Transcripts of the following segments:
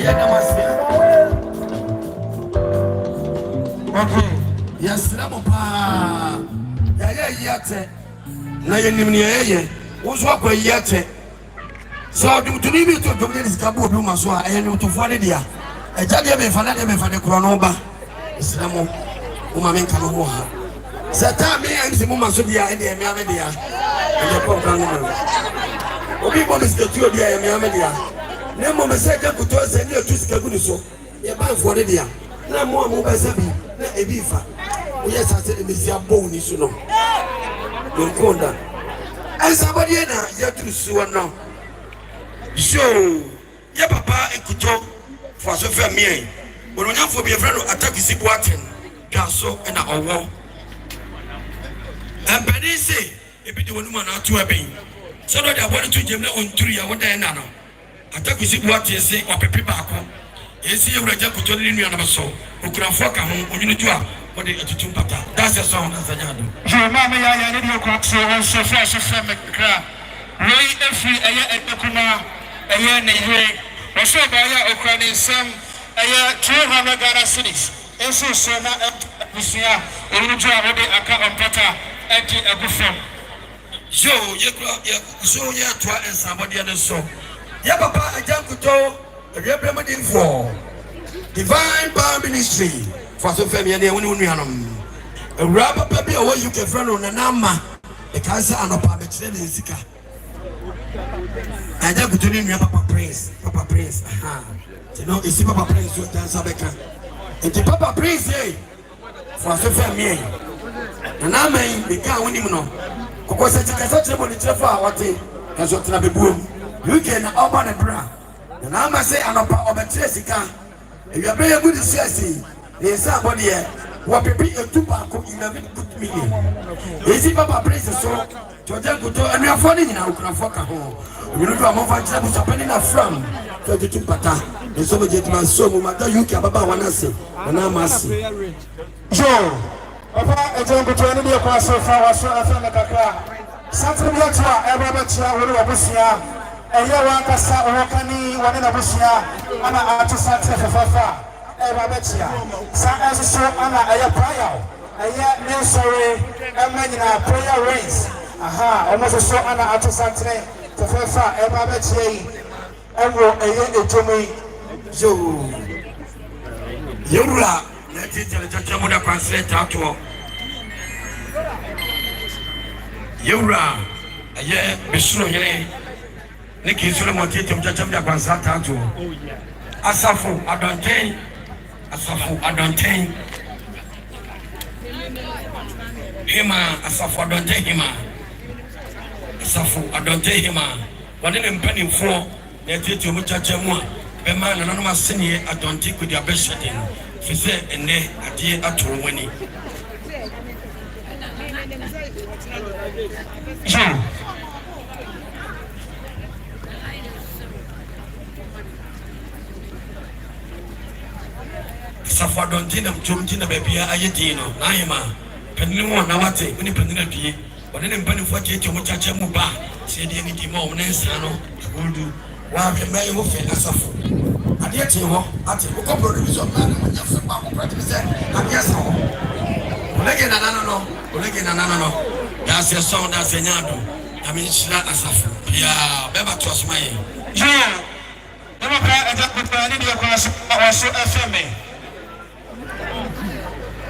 Yeah, namaste. Okay. Yes, Ramapa. Yeah, yate. Na yenim ye. Wonso akwa yate. So do to me to do this kabu do maso a enu to fo ne dia. Eja de me fa na de me fa de kro no ba. Islamo. Uma men kan ho ha. Sata me anzi mu maso dia e de me ame dia. E de ko kan no. Obi bo me ske tuo dia e me ame dia. Na mo me se de kuto se ni etu sika gu ni so. Ye ba fo ne dia. Na mo amu ba sabi na ebi fa. Oye sa se de sia bo ni so no. Yo konda. And somebody na yatru suwa no. So, ya papa ekuto for so fa me. Ononya fo be friend attack isi boaten. Gaso na owo. And bedi say ebi de wonu ma na to aben. So no da body to jemle on 3 ya woda na no. Attack isi boaten say opepe baako. Esi ewraja kuto ni nua na so. Okurafo ka ho onyinu ju a wode etutum pata. That's the song that's anyado. Je mama ya ne de ko so on so fa me kra. Wei efi eye ekuna eye ne yire. Wo ba ya okra ne nsam eye 200 Ghana cedis. Eso so na busia onyinu ju a wode aka ompata enti agufam. Yo, so ya to somebody na so. Ya papa ajankuto rebremedin for Divine Power Ministry for so fam ya ne wonu nuanom. Rapa papi o you can friend on na ma e kan say anopa be kire ne sika. Ajankuto ni nua Papa Prince. Aha. You know, isi Papa Prince so dance abeka. Enti Papa Prince eh for so fam ye. Na man be kan woni mu no. Kokko se tikasa trebo ni trefo a wote. Ka so tena bebuom. You can open the bra. Na ma say anopa obetire sika. Ewia be good siasi. E sa body e wo pepe etupa ko 11 million. Isi Papa Prince so Georgia kuto anuafo ni nyina okunafo ka ho. Winu do amofa kira busapani na from 22 pata. Eso be jetman so mu mata UK ababa wanase. Na amasi. Jo. Papa ejo kuto ni de kwa so fa wa so afa na kakra. Satrim yatwa ebaba chia wori obusia. Eye wa kasa ohokani woni na busia ana atusa tefefafa. Ebabechia sa eso ana aya prayer aya ne sorry amanyina prayer raise aha almost so ana atosantre tefefa ebabechia yi ewo eye ejomi yo yura na titele chachamu da translate ato yura aya besuro yele ne kisule mo titele chachamu da translate ato asafu adonten Asafu adonten hima asafu adonten hima asafu adonten hima wale ne mpanimfo na tete mu chacha mu a be ma na no masene adonten kudi abesheden fise ene ade atoro wani Safa don tina mchumtina bebia ayetino naima penimo na wate muni penina pie wanene mpani fwa cheche mchache mu ba sedi ni dimo mnensa no kuldu wa kemai wo fe asafu ade ate ho ate ko production na nya fe ba ko production ade sa ho olege na nana no ya se so da se nyado aminshira asafu ya beba to asmaye jo beba ka aja kutani dia kwa so FM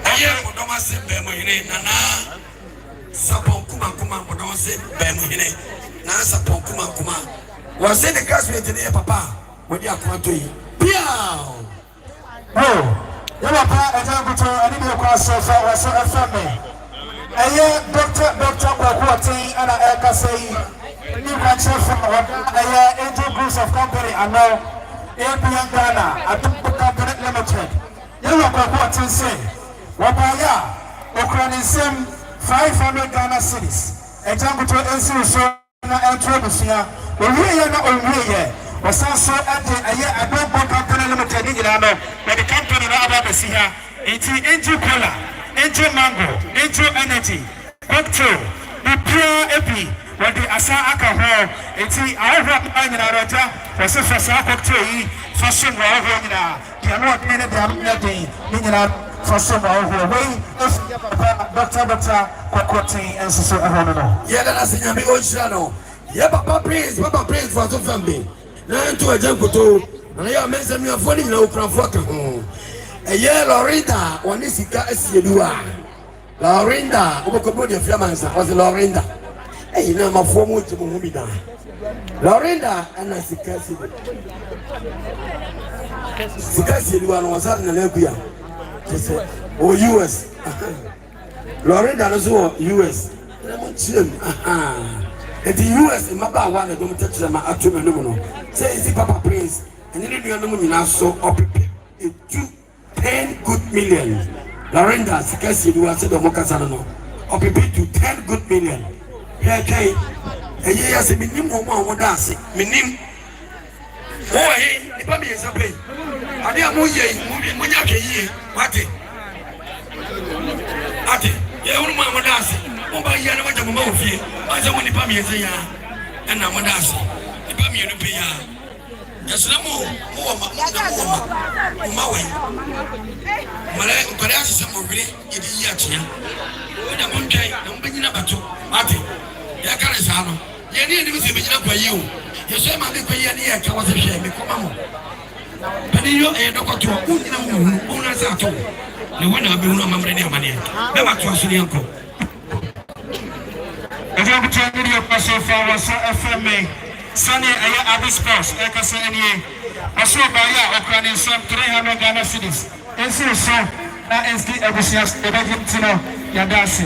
Aye modoma se bemo hine nana sapon kuma modoma se bemo hine na sapon kuma wa se the classmate ne papa wodi akwanto yi piao ya papa eja kuto ani de kwa so FM aye doctor Kwakwati ana eka sei ni kwa chef aye Angel Groups of Company ano ABN Ghana Atupu Company Limited ya Kwakwati say wabaya okuranisem 500 Ghana cedis ejanguto ensi so na entrobusia owiye na owiye wasanso ade aye Adobo Company Limited nyina no na the company na aba besiha enti Angel Cola Angel Mango Angel Energy cocktail the pure epi when the asa alcohol eti ahwa anyina roja wose fasa cocktail yi fashion wa ahwa nyina ya no de ne da amna de nyina fashion wa ahwa wey if Dr. Kwakwati enso ahwa no ye da asinya mi onshira no ye papa praise for so family na nto ajankoto na ye mense mi afoni na ukranfo ka ho eye Lorinda woni sika asieduwa Lorinda ubokobo de fiamansa was Lorinda eh na mafo mu ti mu bida Lorinda ana sika asieduwa no wasa na laguya kese o US Lorinda no so US na mo chim the US maba wa na dom tete ma atome no no say is Papa Prince and ni nua no mu nyina so opepe 10 good million Lorinda sikasi duwa se do mokasa no opepe to 10 good million okay eye ya se minim mo mo da ase minim o he ni pa mi yesape ade amu ye mo nya ke yi wate ate ye unu mo da ase mo ba yi na ma jamu ma ofie ma se mo ni pa mi yesa ya na mo da ase ni pa mi enu pe ya Yaslamu Mawe Male ukare asise mobire yedi yatia oda monkai na mbanyina bato ate ya kare sa no ye ni ndi se benyina kwa yiwo ye so ma be kwa ye ni ya ka wase hwe me koma mo pani yo e dokoto unyina mu una sa to ne wona be hunu amamre ni amane be ba to aso ni enko ejo bitani yo paso fa wasa FM Sunny aya Abis Sports ekase enie aso baya okran some 300 Ghana cedis enso so na enski ebusias ebegitino ya dasi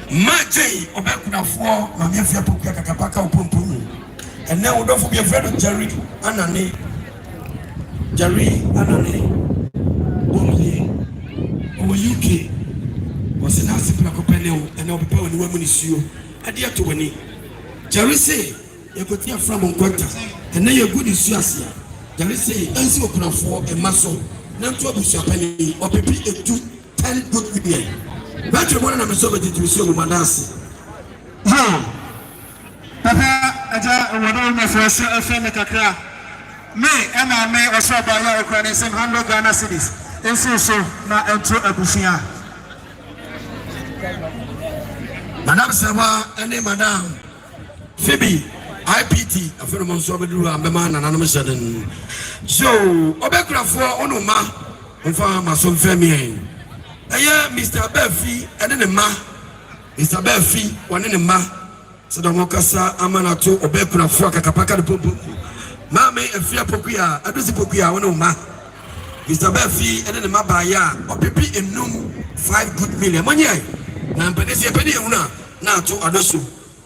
Majay obekunafo ma me afia poku kakapaka opompomu ene wodofo be friend Jerry Anane Omie o UK was in house for Copenhagen and I'll be paying the women issue. I dear to win it. Jerry say, you could hear from on contact, and then you're good issue as here. Jerry say, and so can afford a muscle, not to be champagne or pay 10 good million. But you want to so that it will show Manasi. Papa, I don't know for a friend of Kakra. May and I may also buy your Ukrainian 100 Ghana cedis. And so now enter a bushia. Madame Sawa and Madame Phoebe IPT a phenomenon so be do and man and anonymous so obekra for onoma onfa maso femi Mr. Belfi and then ma Mr. Belfi one in ma so the mokasa amanato obekra for kakapaka de popo mame efia pokuya adusi pokuya onoma Mr. Belfi and then ma ba ya opepi enum 5 good million money na mpedesi pedi ehuna na to adosu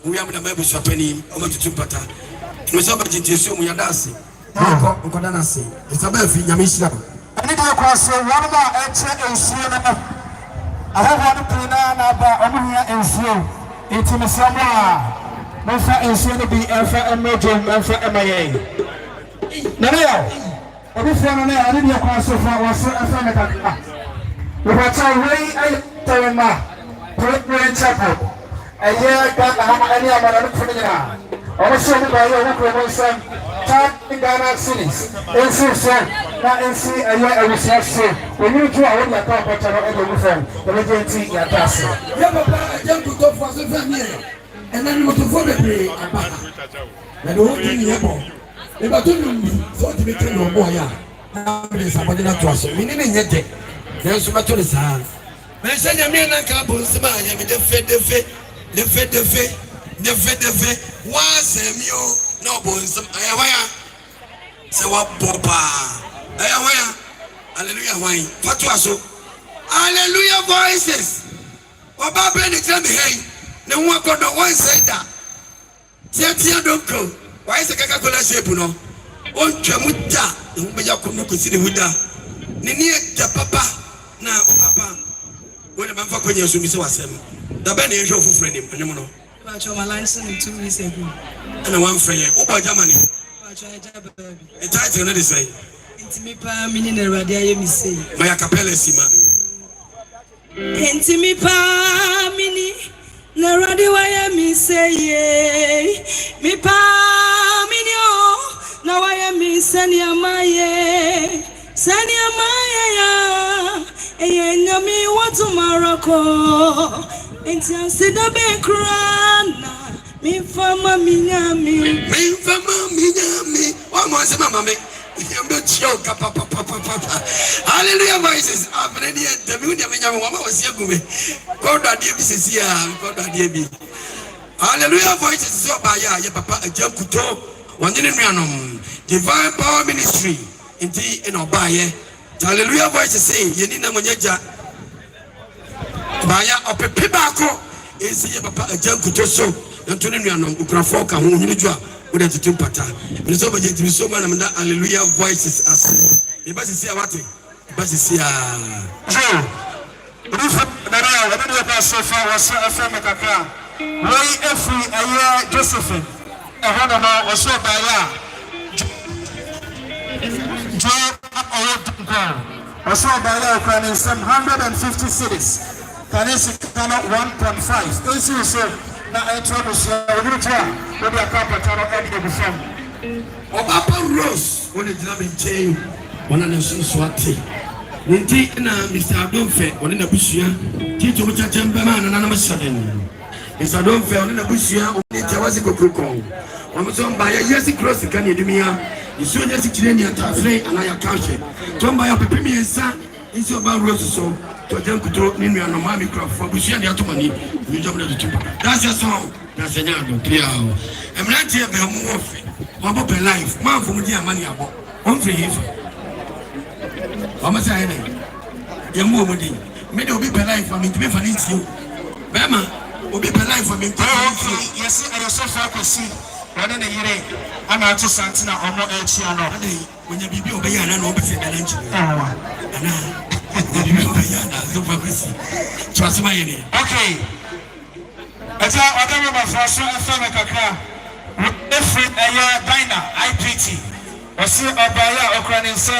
we am na mebu swapeni o matutu pata no so ba jintesu mu yadase ko dana se Isabel fi nyamishira ani de kwa so one ma eche ensuo na ahwa no pina na ba omuhia ensuo etime samwa no fa ensuo no bi alfa emerging alfa emaye na ya obi fo no na ani de kwa so fa waso alfa na ka we wacha we ay tawema Great Chapel. A year back, I have any other phenomena. Also, by your promotion, Ghana cities. And so, now and see a year I was saying, when you do a one like a better on the phone, the agency your task. Yeah, Papa, I jump to go for the family. And then you to vote me. And the whole thing here, if I told you, so to be no boy. Now, there's somebody that was meaning yet. There's so much to the sound. Mais c'est bien un cabo, c'est pas il y a de fait wa c'est mieux non bon c'est wa papa hallelujah wine fatwa so hallelujah voices oba be ni tell me hey ne ho akodo one say that tia don't go why say kaka kola shape no on twamu da ne ho be yakono ko sire huda ne ni ja papa na papa when I'm for Kenya, so Mr. Wasem, the Benny show for friend him, and you know. I tried my license in 2 weeks ago. And one friend, Opa Germany. I tried a title, let say. It's me, meaning a radia, you say. My capella, Sima. Enti mi pa mini na radi waya mi say mi pa mini o na waya mi sani amaye ya nyami watu maroko enti ansida be krana mi fama minyami wa mo se mama me hallelujah voices abredi entabi udi amenya wa ma wasi agume god adie bi sisi god adie bi hallelujah voices so ba ya papa ajankuto wonye nuanom divine power ministry inti eno ba ye hallelujah voices say yeni na monyeja ba ya opepe ba ko esi ye papa ajankuto so nto nuanom ukrafo ka ho nyini jua would have to pata. And so much to be so man, hallelujah voices as the best is here. What the best is here. Joe, I don't know so far was a family. Why every a year, Josephine, a honor or so by Joe, or so by Ukraine, some 150 cities. Can you see 1.5? This is na trouble so we try we be akapataro edge the from Obapa Rose when the drum in chain one and so swati nti na Mr. Adonfe one na busia tito mucha chemba man na na masaden Mr. Adonfe one na busia oni jawazi kokroko wamso mba ya yesi cross kan yedumia isu yesi kireni atafre anaya kache tomba ya pepimi ensa isi Oba Rose so to dem kutro ni nua no ma microphone busia de atomani ni job na tutu that's your song that's a nyado clear emranti e be mu ofe wabo be life man fo mu di amani abo on free him wama say na ye mu omudi me de obi be life am ntime fa ni tio be ma obi be life am ntime yes I so far kwesi wona na yire ana to santina omo echi ano ade onya bibi obe ya na no obi se da lanchi ana okay. Ata odama mafraso afama kakra. Every aya dina IPT. Osi obaya okranense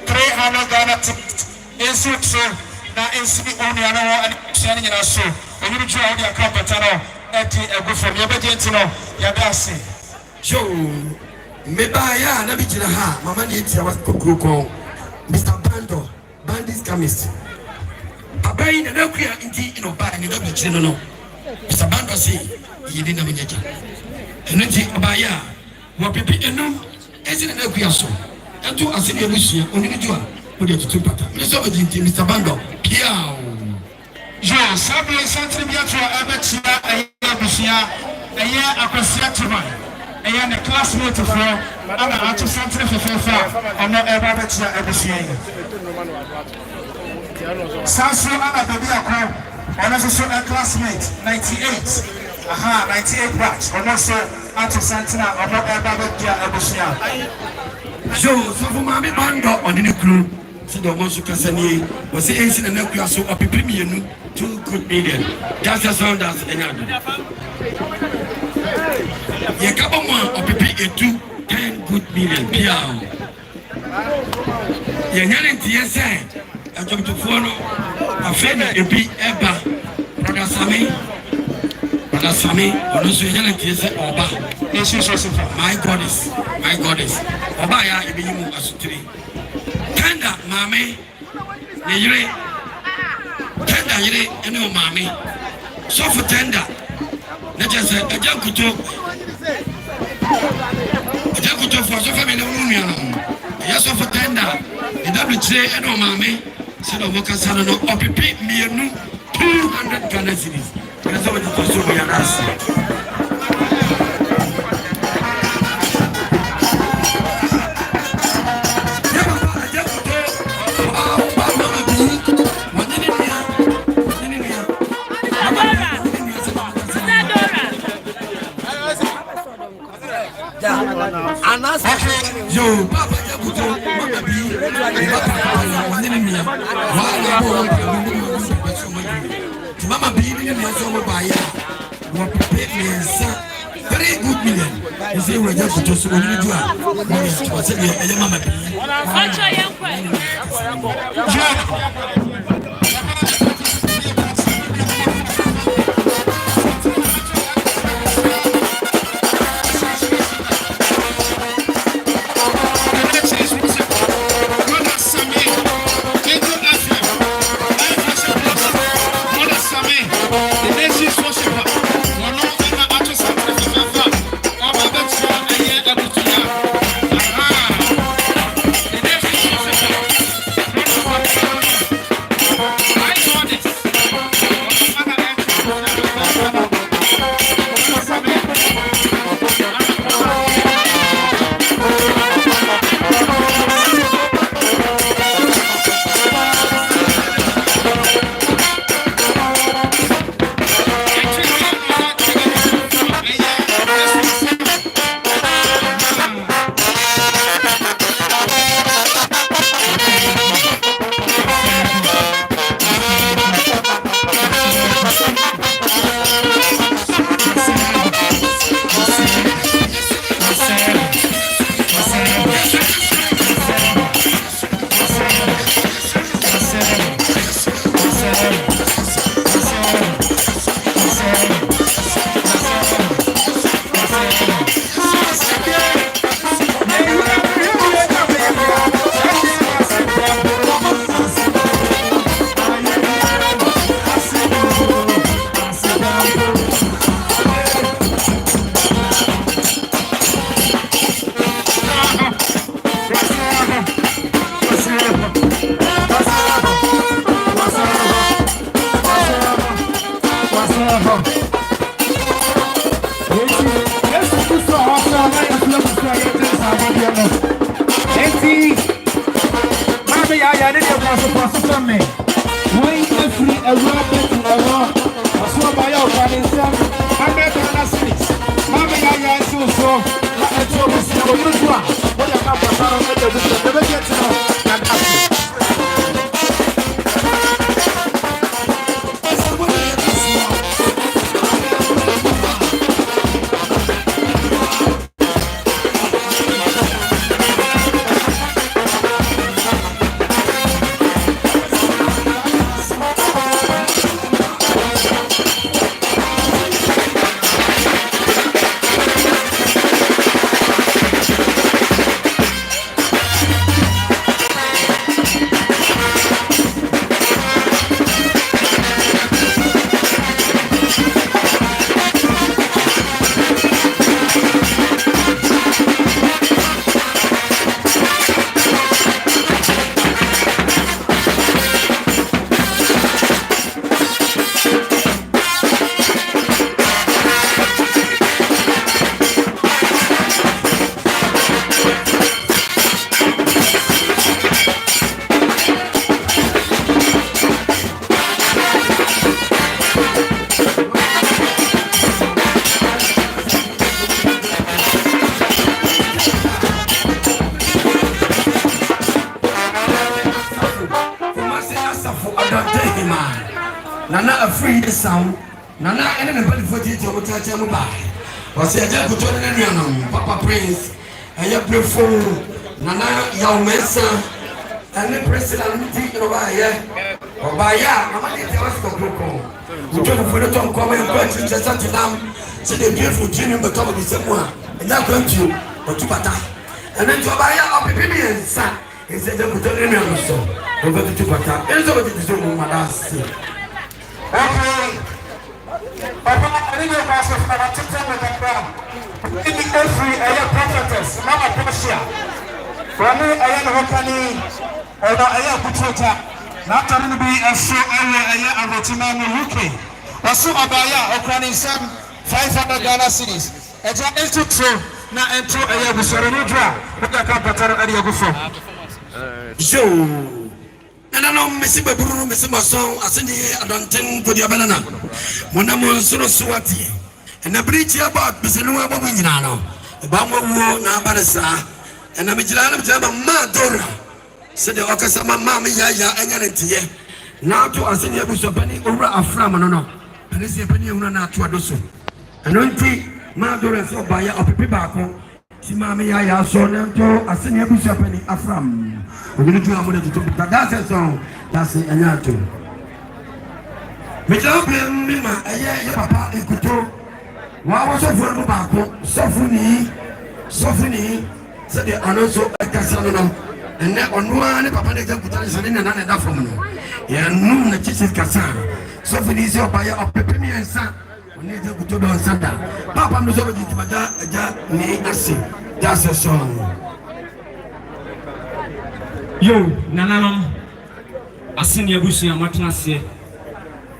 300 Ghana ticket. Enso so na ensi oni ana ho ani hia nyina so. Oyuru twa odi akapata no eti ego from yebedi entino yadase. So me ba ya na bi jira ha mama ni eti awa kokroko. Mr. Bando Bandis chemist. Abai na nakuya inti ino ba ni na bichi no. Mr. Bando say yidi na menyeja. Eno nti abaya wo pepe eno ezi na nakuya so. Ento asini ebusia onini jua wo de tutu pata. Me so ojinti Mr. Bando piao. Jo sabe centre biatro abetia ayi busia ayi akwsia tuman. Ayi na classmate for ana atu centre fefa ana eba betia abusia yi. Sanso ana baby akọ ona so a classmate 98 98 batch ona so atu santina ona eba betia abusia. So for mama Bando onini kru si do mo so kasani wo se ensi na nakuya so opepe mienu 2 good million. That's the sound that's enyado. Ye kabo mo opepe etu 10 good million piao. Ye nyane ntie say ajomtofo no afena ebi eba brother Sami ono so nyane ntie say oba Yesu so my goddess oba ya ebi yimu asutiri kanda mame ne yire kanda yire ene o mame so for tender na just ajankuto for so family no nua no yes for tender e double tray ene o mame se do boka sana no opipi mienu 200 Ghana cedis that's what it so be anas yo papa ya buto mama bi mama bi ni so mo ba ya wo pepe mensa 3 good million you say we just buto so ni do a wo say e mama bi acho yan kwa Nana a free sound. Nana and anybody for the to buy. Was a jack to Papa Prince, and your beautiful Nana, young Mesa, and the president or by ya, I'm going to ask for Blue. We took for the tongue coming and going to just such a lamb, so the beautiful Jimmy become the same one, and that went to or to Pata. And then to buy up a baby and son, he said, I'm going to so over to Pata. It's over to the room, my last. Okay. Papa, I didn't know myself about to tell me that in the country, I am prophetess, Mama Portia. For me, I am Hokani, or I am Puchota. Not to be a show area, I am a Rotimano UK. Also, Abaya, Okani, some 500 Ghana cities. A job into true, not into a year with Soranudra, but I can't put out a before. So. And I know Missy Baburu, Missy Masson, I send you a danton for the banana. When I'm on Soro Swati, and a bridge about Bissanua Winano, a Bama War, Nabarasa, and a Mijana Madora. Said the Okasama Mamma Yaya and Yanity. Now to us in Yabusa Penny over a Framano, and this is a penny una to Adoso. And on tea, Madora so by a pipaco. Simami Yaya Sonan to a senior Busa Penny Afram. We're going to do a that's a song. That's it. And you too. Without me, my papa, and Kuto. Why was I for Bako? Sofuni, said the Anoso Casano, and that on one papa, they put us in another from you. Yeah, noon the chief Cassan. Sofuni is your buyer of Pepini and Son. We need to go to Santa. Papa knows over the me, that's a song. Yo, Nananom, a senior bush and Matanasi.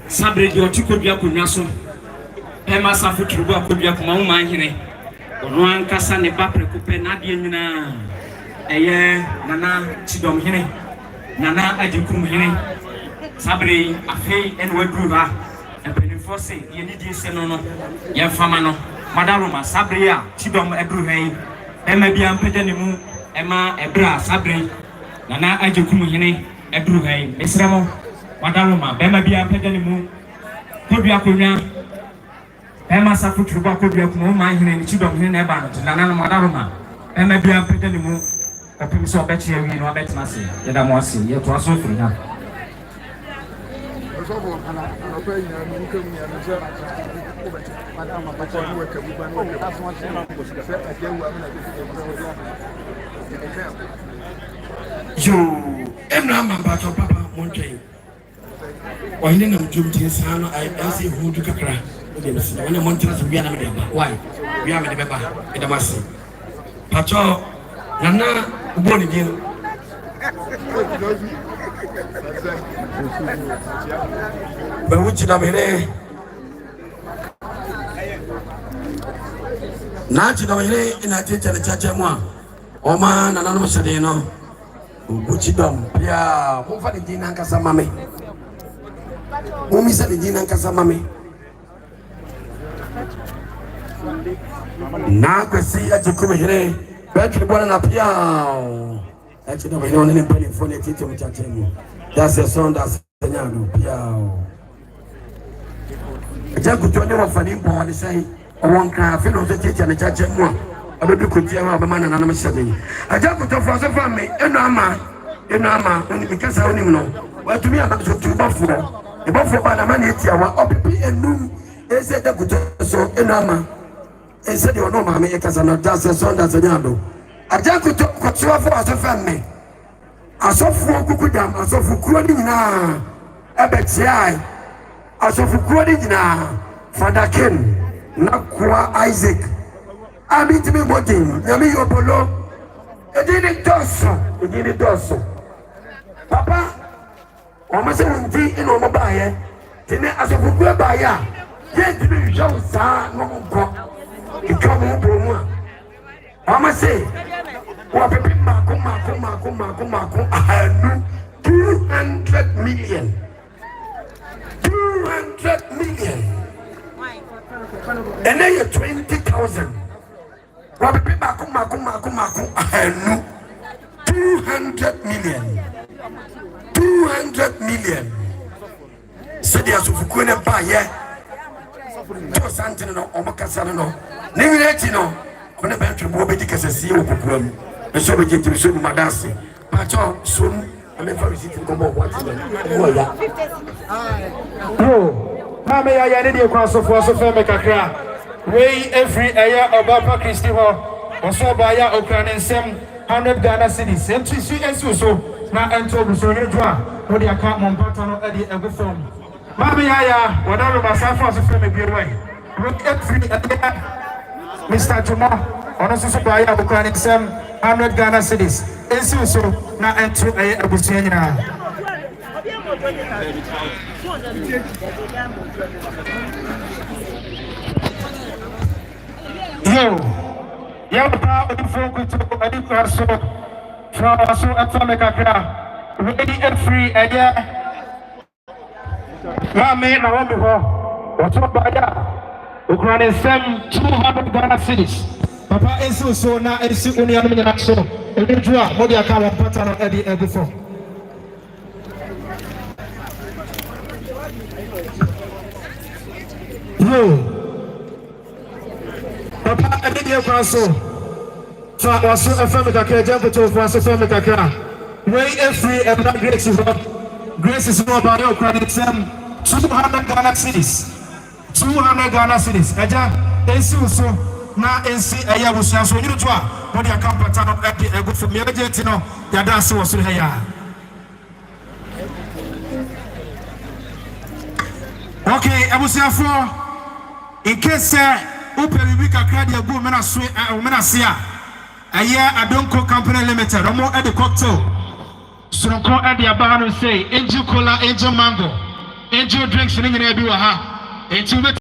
Sabre, your chico be up with Nasso. Emma Safu to go up with your Mama Hine. One Cassan, a Bapre Copenadian. A year, Nana Chidom Hine. Nana Adukum Hine. Sabre, a fay and word groover. And Pennyfosse, you need you senono. Yan Famano, Madaruma, Sabria, Chidom Ebruhay. Emma be Ampedanimu, Emma Ebra, Sabre. Nana Ajukumu Hine, Ebruhay, Misramo, Madaruma, Bema Bia Pedanimu, Kobia Kunya, Emma Safutuba Kobia Kumu, my Hine, Chidom Hineban, Nana Madaruma, Emma Bia Pedanimu, a Pimso Betty, you know, Betmasi, Yadamosi, yet was so free now. You, Emma, Papa, Monte. Why didn't you do this? I say, who took a crack? When I want to be an American. Why? We are the Baba, in the Massy. Pacho, Nana, born again. Bawuchi na mere nachi na mere ina teacher na chacha mwa oma na nanu shade no ubuchi dom pia mo fa de jina nkasa mame mo mi sa de jina nkasa mame na kwesi ajiku mere betri bwana na pia achi na mere ne pele phone teacher mo chacha mo that's a song that's nyado pia Jagu to ne wafani mpo wale sai wonka fe no so teacher ne chache mu abedu kotia ma ba mana nanam hyade ajagu to fo so fa me eno ama oni bikasa oni no watumi aba so tu bafo e bafo ba na mani etia wa opipi enum ese jagu to so eno ama ese de ono ma me e kasa na dase so nda nyado ajagu to kotua fo so fa me asofu kukudam asofu kuro ni nyina abetia asofukuo ni nyina Father Ken nakwa Isaac abitimi bodin nyame yobolo edini doso papa o ma se wonti ino mo baaye tene asofukuo baaya ye tini jaw sa no nko ikomo bomu o ma se wa pepe mako ahanu 200 million 200 million. And then you're 20,000. What people maku 200 million. 200 million. So they are so for going to buy, yeah. Do something no, Omakasano no. Ninetino, on the bench of Bobby Cassasi, Opukum, the Soviet to Sum Madasi, Pacho, soon. I'm never sitting come up watching them. Mama ya ne de kwa so fe me kakra we every aya obapa Christi ho oso ba ya okran nsem 100 Ghana cedis entry su so na ento bu so ne dua wo de aka mo mpata no ade ego form mama ya wona ba sa so fe me bi we every Mr. Juma ono so ba ya okran nsem 100 Ghana cedis ensu so na ento aya abusia nyina Yo, pa ufuku to adikwarso so atome kakra ready and free aya mame na wambe ho oto baya ukraine sem 200 Ghana cedis papa ensu so na ensu unianu nyina so edujua modi aka wa pata na edi egufo yo papa adede kwaso fa waso afame kakra jambo to waso afame kakra way free and grace is no about your credit some 200 Ghana cedis 200 Ghana cedis aja ensi so na ensi aya busia so nyiro to a body account patano edi ego for me agent no ya dance was here ya okay abusia for in case Upe bibi kakra dia go mena so mena sia aya Adonko Company Limited omo e de cocktail sonko e de aba no say Angel Cola Angel Mango Angel drinks ni nyina bi wa ha enti